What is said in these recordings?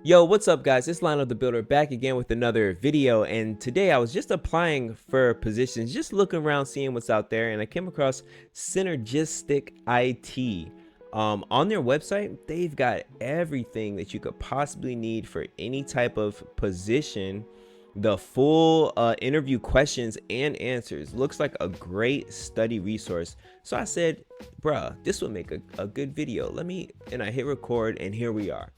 Yo, what's up guys? It's Lionel the Builder back again with another video, and today I was just applying for positions, just looking around seeing what's out there, and I came across Synergistic IT. On their website, they've got everything that you could possibly need for any type of position. The full interview questions and answers looks like a great study resource. So I said, bruh, this would make a good video. And I hit record, and here we are.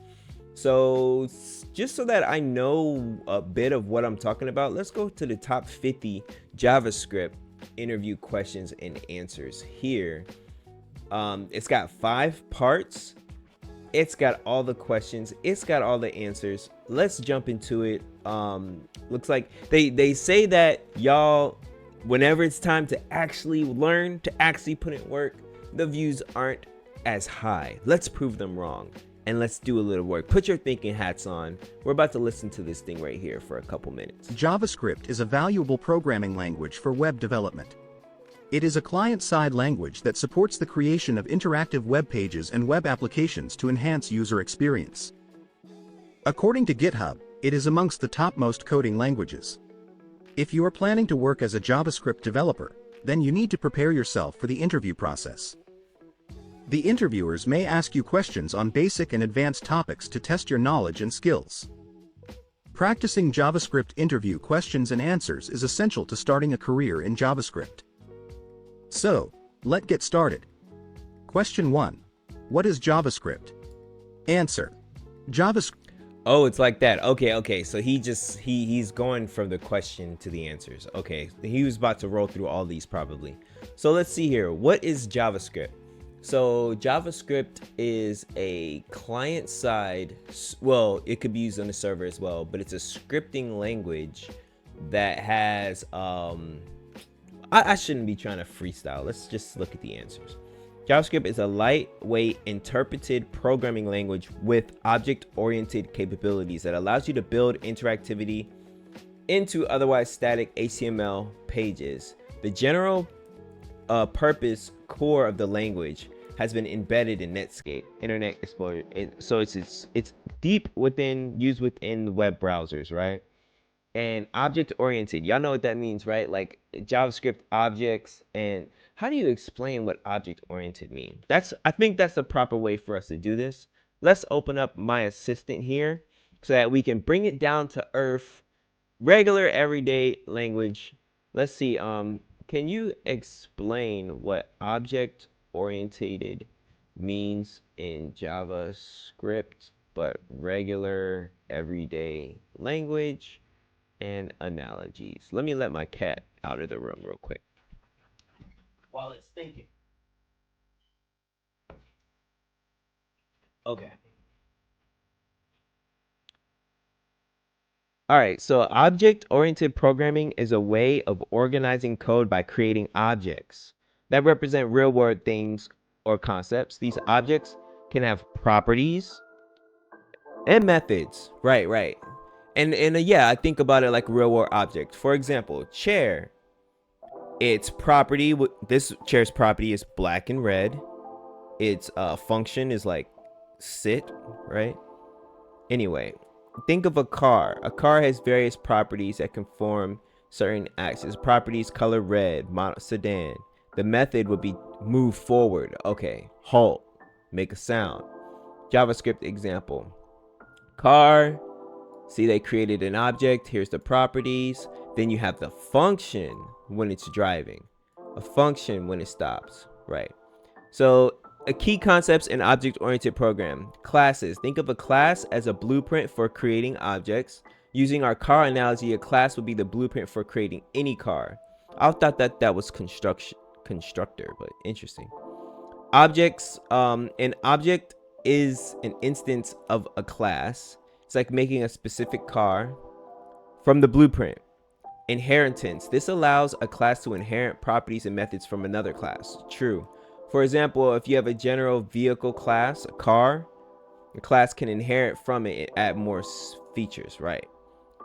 So just so that I know a bit of what I'm talking about, let's go to the top 50 JavaScript interview questions and answers here. It's got 5 parts. It's got all the questions. It's got all the answers. Let's jump into it. Looks like they say that y'all, whenever it's time to actually learn, to actually put in work, the views aren't as high. Let's prove them wrong. And let's do a little work. Put your thinking hats on. We're about to listen to this thing right here for a couple minutes. JavaScript is a valuable programming language for web development. It is a client-side language that supports the creation of interactive web pages and web applications to enhance user experience. According to GitHub, it is amongst the topmost coding languages. If you are planning to work as a JavaScript developer, then you need to prepare yourself for the interview process. The interviewers may ask you questions on basic and advanced topics to test your knowledge and skills. Practicing JavaScript interview questions and answers is essential to starting a career in JavaScript. So, let's get started. Question 1. What is JavaScript? Answer. JavaScript. Oh, it's like that. Okay. So he's going from the question to the answers. Okay, he was about to roll through all these probably. So let's see here. What is JavaScript? So JavaScript is a client-side, well, it could be used on the server as well, but it's a scripting language that has, I shouldn't be trying to freestyle. Let's just look at the answers. JavaScript is a lightweight interpreted programming language with object-oriented capabilities that allows you to build interactivity into otherwise static HTML pages. The general purpose core of the language has been embedded in Netscape, Internet Explorer. So it's deep within, used within web browsers, right? And object oriented. Y'all know what that means, right? Like JavaScript objects. And how do you explain what object oriented means? I think that's the proper way for us to do this. Let's open up my assistant here so that we can bring it down to earth, regular everyday language. Let's see. Can you explain what object oriented means in JavaScript, but regular everyday language and analogies? Let me let my cat out of the room real quick while it's thinking. Okay. All right, so object-oriented programming is a way of organizing code by creating objects that represent real-world things or concepts. These objects can have properties and methods. Right. And yeah, I think about it like a real-world object. For example, chair. Its property, this chair's property is black and red. Its function is like sit, right? Anyway, think of a car. A car has various properties that conform certain actions. Properties: color red, sedan. The method would be move forward. Okay, halt, make a sound. JavaScript example. Car. See, they created an object. Here's the properties. Then you have the function when it's driving, a function when it stops, right? So a key concepts in object-oriented program. Classes. Think of a class as a blueprint for creating objects. Using our car analogy, a class would be the blueprint for creating any car. I thought that was constructor, but interesting. Objects. An object is an instance of a class. It's like making a specific car from the blueprint. Inheritance. This allows a class to inherit properties and methods from another class. True. For example, if you have a general vehicle class, a car, the class can inherit from it and add more features, right?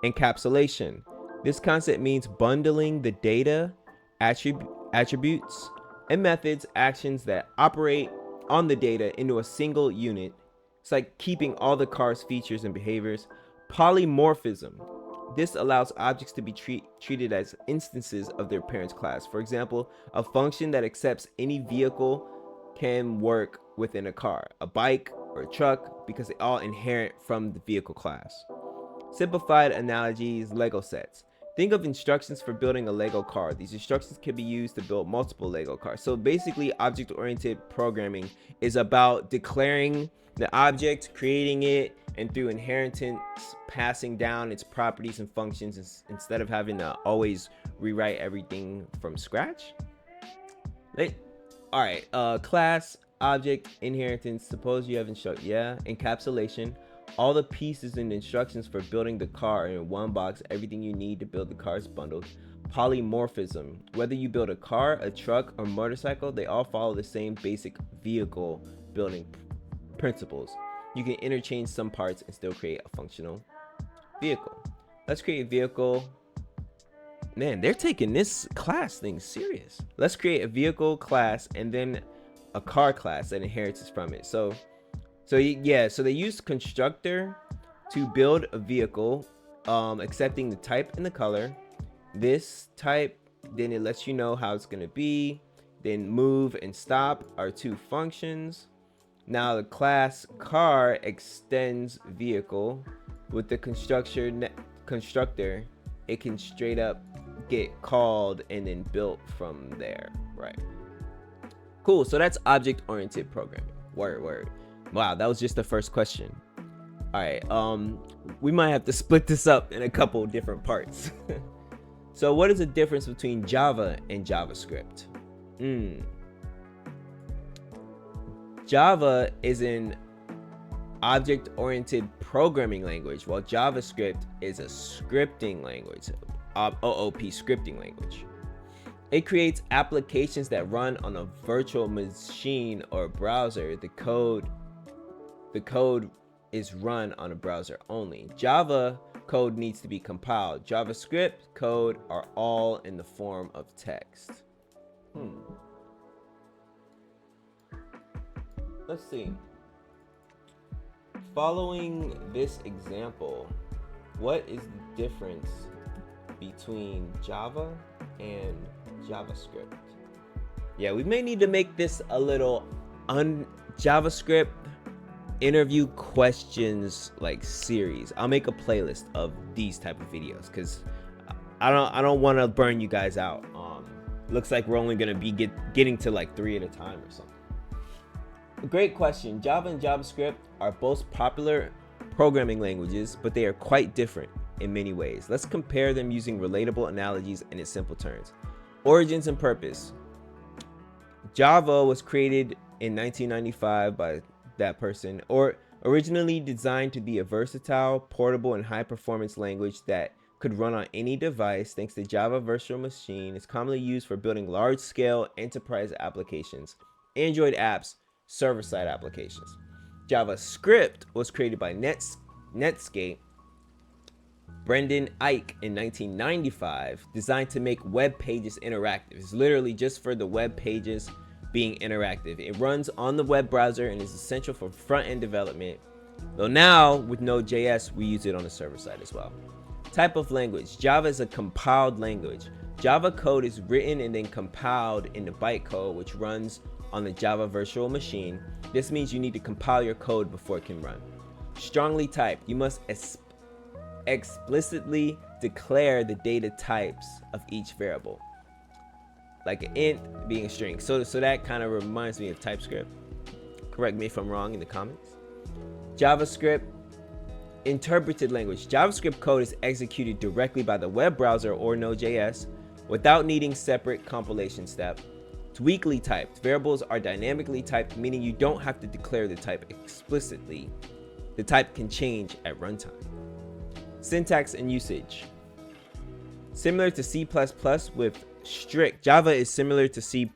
Encapsulation. This concept means bundling the data, attributes, and methods, actions that operate on the data into a single unit It's like keeping all the car's features and behaviors. Polymorphism. This allows objects to be treated as instances of their parent's class. For example, a function that accepts any vehicle can work within a car, a bike, or a truck because they all inherit from the vehicle class. Simplified analogies, Lego sets. Think of instructions for building a Lego car. These instructions can be used to build multiple Lego cars. So basically, object-oriented programming is about declaring the object, creating it, and through inheritance, passing down its properties and functions instead of having to always rewrite everything from scratch. All right, class, object, inheritance. Suppose you have encapsulation. All the pieces and instructions for building the car in one box. Everything you need to build the car is bundled. Polymorphism. Whether you build a car, a truck, or motorcycle, they all follow the same basic vehicle building principles. You can interchange some parts and still create a functional vehicle. Let's create a vehicle. Man, they're taking this class thing serious. Let's create a vehicle class and then a car class that inherits from it. So they use constructor to build a vehicle, accepting the type and the color. This type, then it lets you know how it's gonna be. Then move and stop are two functions. Now the class car extends vehicle. With the constructor, it can straight up get called and then built from there, right? Cool. So that's object-oriented programming. Word. Wow, that was just the first question. All right, we might have to split this up in a couple different parts. So what is the difference between Java and JavaScript? Java is an object-oriented programming language, while JavaScript is a scripting language, OOP scripting language. It creates applications that run on a virtual machine or browser. The code is run on a browser only. Java code needs to be compiled. JavaScript code are all in the form of text. Let's see. Following this example, what is the difference between Java and JavaScript? Yeah, we may need to make this a little JavaScript interview questions like series. I'll make a playlist of these type of videos because I don't want to burn you guys out. Looks like we're only gonna be getting to like 3 at a time or something. Great question. Java and JavaScript are both popular programming languages, but they are quite different in many ways. Let's compare them using relatable analogies and in simple terms. Origins and purpose. Java was created in 1995 by that person, or originally designed to be a versatile, portable, and high-performance language that could run on any device. Thanks to Java Virtual Machine, it's commonly used for building large-scale enterprise applications, Android apps, server-side applications. JavaScript was created by Netscape Brendan Ike in 1995, designed to make web pages interactive. It's literally just for the web pages being interactive. It runs on the web browser and is essential for front-end development. Though now, with Node.js, we use it on the server side as well. Type of language. Java is a compiled language. Java code is written and then compiled into bytecode, which runs on the Java Virtual Machine. This means you need to compile your code before it can run. Strongly typed. You must explicitly declare the data types of each variable, like an int being a string. So that kind of reminds me of TypeScript. Correct me if I'm wrong in the comments. JavaScript, interpreted language. JavaScript code is executed directly by the web browser or Node.js without needing separate compilation step. It's weakly typed. Variables are dynamically typed, meaning you don't have to declare the type explicitly. The type can change at runtime. Syntax and usage. Similar to C++ with strict. Java is similar to C++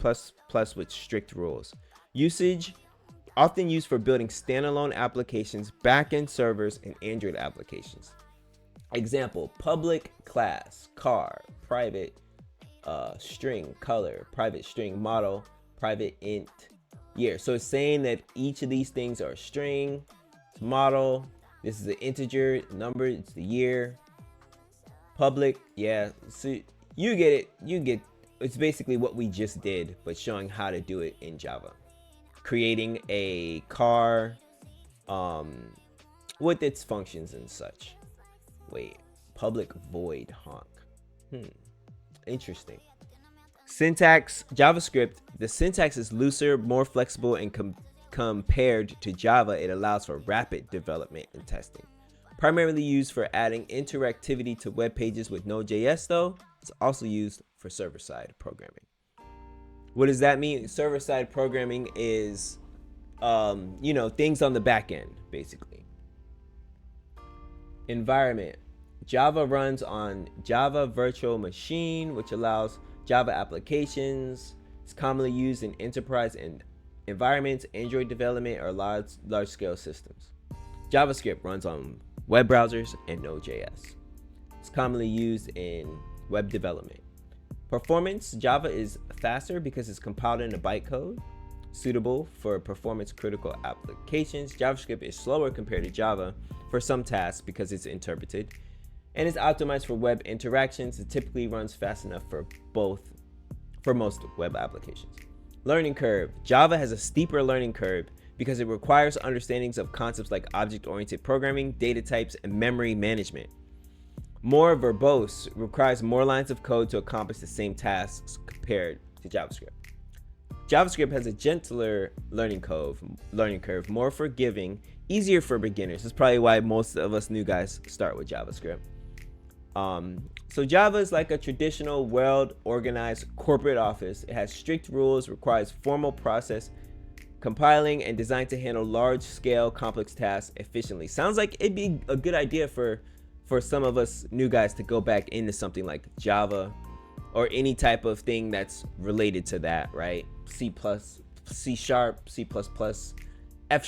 with strict rules. Usage, often used for building standalone applications, backend servers, and Android applications. Example, public class, car, private string, color, private string, model, private int, year. So it's saying that each of these things are a string, model. This is an integer number. It's the year. Public, yeah. So you get it. You get. It's basically what we just did, but showing how to do it in Java. Creating a car, with its functions and such. Wait, public void honk. Interesting. Syntax, JavaScript. The syntax is looser, more flexible, and compared to Java, it allows for rapid development and testing. Primarily used for adding interactivity to web pages with Node.js, though, it's also used for server-side programming. What does that mean? Server-side programming is, things on the back end, basically. Environment. Java runs on Java Virtual Machine, which allows Java applications. It's commonly used in enterprise and environments, Android development, or large-scale systems. JavaScript runs on web browsers and Node.js. It's commonly used in web development. Performance. Java is faster because it's compiled in a bytecode, suitable for performance-critical applications. JavaScript is slower compared to Java for some tasks because it's interpreted, and is optimized for web interactions. It typically runs fast enough for most web applications. Learning curve. Java has a steeper learning curve because it requires understandings of concepts like object-oriented programming, data types, and memory management. More verbose, requires more lines of code to accomplish the same tasks compared to JavaScript. JavaScript has a gentler learning curve, more forgiving, easier for beginners. That's probably why most of us new guys start with JavaScript. So Java is like a traditional, well-organized corporate office. It has strict rules, requires formal process, compiling, and designed to handle large-scale, complex tasks efficiently. Sounds like it'd be a good idea for some of us new guys to go back into something like Java or any type of thing that's related to that, right? C++, C#, C++, F#.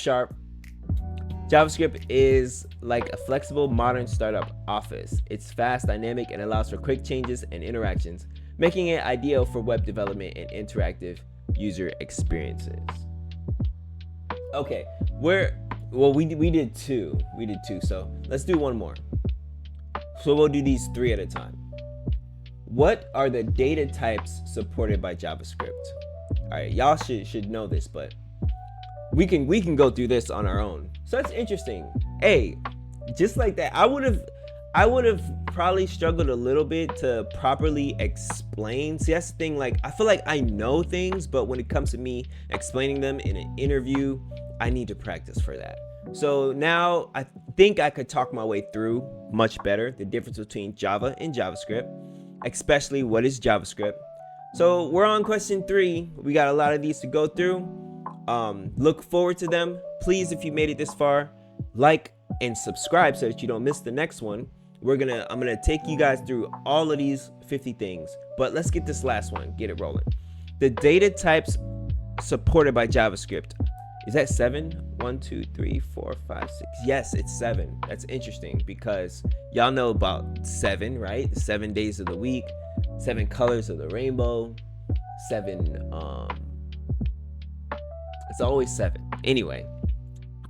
JavaScript is like a flexible, modern startup office. It's fast, dynamic, and allows for quick changes and interactions, making it ideal for web development and interactive user experiences. Okay, we did two, so let's do one more. So we'll do these 3 at a time. What are the data types supported by JavaScript? All right, y'all should know this, but we can go through this on our own. So that's interesting. Hey, just like that, I would have probably struggled a little bit to properly explain. See, that's the thing. Like, I feel like I know things, but when it comes to me explaining them in an interview, I need to practice for that. So now I think I could talk my way through much better the difference between Java and JavaScript, especially what is JavaScript. So we're on question 3. We got a lot of these to go through. Look forward to them. Please, if you made it this far, like and subscribe so that you don't miss the next one. I'm gonna take you guys through all of these 50 things, but let's get this last one, get it rolling. The data types supported by JavaScript. Is that 7? 1, 2, 3, 4, 5, 6. Yes, it's 7. That's interesting because y'all know about 7, right? The 7 days of the week, 7 colors of the rainbow, 7. It's always 7. Anyway,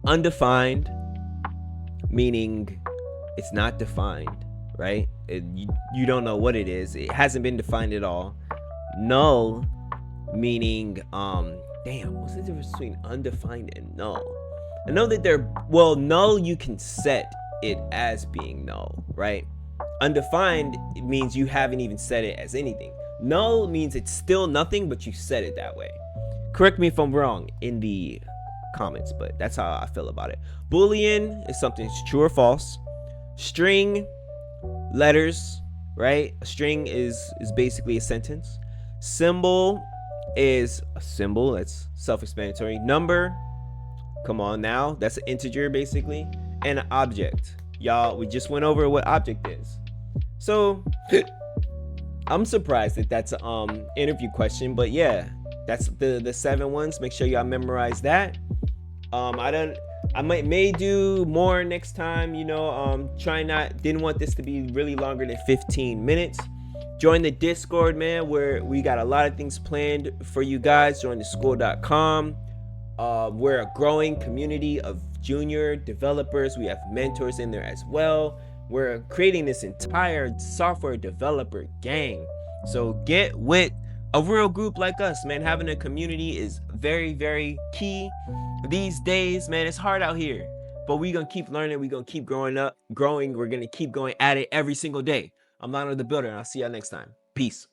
undefined, meaning it's not defined, right? You don't know what it is. It hasn't been defined at all. Null, meaning what's the difference between undefined and null? I know that null, you can set it as being null, right? Undefined, it means you haven't even set it as anything. Null means it's still nothing, but you set it that way. Correct me if I'm wrong in the comments, but that's how I feel about it. Boolean is something that's true or false. String, letters, right? A string is basically a sentence. Symbol is a symbol, that's self-explanatory. Number, come on now, that's an integer basically. And an object, y'all, we just went over what object is. So I'm surprised that that's an interview question, but yeah, that's the 7 ones. Make sure y'all memorize that. I may do more next time, didn't want this to be really longer than 15 minutes. Join the Discord, man, where we got a lot of things planned for you guys. Join theschool.com. We're a growing community of junior developers, we have mentors in there as well. We're creating this entire software developer gang. So get with a real group like us, man. Having a community is very, very key these days, man. It's hard out here, but we're gonna keep learning. We're gonna keep growing. We're gonna keep going at it every single day. I'm Lionel the Builder, and I'll see y'all next time. Peace.